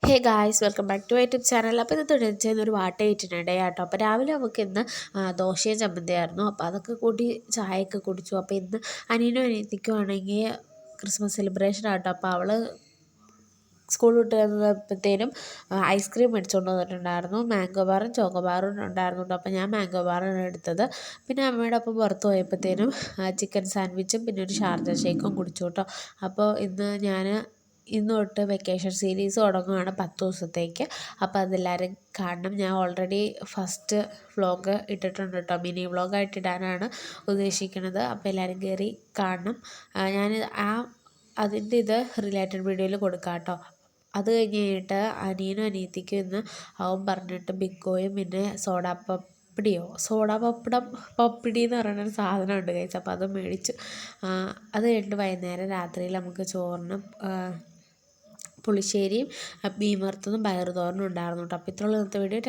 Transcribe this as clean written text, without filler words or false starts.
Hey guys welcome back to YouTube channel. അപ്പോൾ ഇത് തുടർച്ചയെന്ന് ഒരു വാട്ട ഇട്ടിട്ടുണ്ട് കേട്ടോ. അപ്പോൾ രാവിലെ നമുക്ക് ഇന്ന് ദോശയും ചമ്മന്തിയായിരുന്നു. അപ്പോൾ അതൊക്കെ കൂട്ടി ചായയൊക്കെ കുടിച്ചു. അപ്പോൾ ഇന്ന് അനിയനും അനിയത്തിക്കുവാണെങ്കിൽ ക്രിസ്മസ് സെലിബ്രേഷൻ ആട്ടോ. അപ്പോൾ അവൾ സ്കൂൾ വിട്ട് വന്നപ്പോഴത്തേനും ഐസ്ക്രീം മേടിച്ചുകൊണ്ട് വന്നിട്ടുണ്ടായിരുന്നു. മാംഗോ ബാറും ചോക്കോ ബാറും ഉണ്ടായിരുന്നു കേട്ടോ. അപ്പോൾ ഞാൻ മാംഗോ ബാറാണ് എടുത്തത്. പിന്നെ അമ്മയുടെ ഒപ്പം പുറത്ത് പോയപ്പോഴത്തേനും ചിക്കൻ സാൻഡ്വിച്ചും പിന്നെ ഒരു ഷാർജ ഷേക്കും കുടിച്ചു കേട്ടോ. അപ്പോൾ ഇന്ന് തൊട്ട് വെക്കേഷൻ സീരീസ് തുടങ്ങുകയാണ് 10 ദിവസത്തേക്ക്. അപ്പോൾ അതെല്ലാവരും കാണണം. ഞാൻ ഓൾറെഡി ഫസ്റ്റ് വ്ളോഗ് ഇട്ടിട്ടുണ്ട് കേട്ടോ. മിനി വ്ളോഗായിട്ട് ഇടാനാണ് ഉദ്ദേശിക്കുന്നത്. അപ്പോൾ എല്ലാവരും കയറി കാണണം. ഞാൻ അതിൻ്റെ റിലേറ്റഡ് വീഡിയോയിൽ കൊടുക്കാം കേട്ടോ. അത് കഴിഞ്ഞിട്ട് അനിയനും അനിയത്തിക്കും ഇന്ന് അവൻ പറഞ്ഞിട്ട് ബിങ്കോയും പിന്നെ സോഡാ പപ്പടി എന്ന് പറയുന്നൊരു സാധനമുണ്ട് കഴിച്ചു. അപ്പോൾ അത് മേടിച്ചു. അത് കഴിഞ്ഞിട്ട് വൈകുന്നേരം രാത്രിയിൽ നമുക്ക് ചോറിനും പുളിശ്ശേരിയും മീൻ വറുത്തതും പയറുതോരനും ഉണ്ടായിരുന്നു കേട്ടോ. അപ്പോൾ ഇത്രയുള്ള ഇന്നത്തെ വീഡിയോ.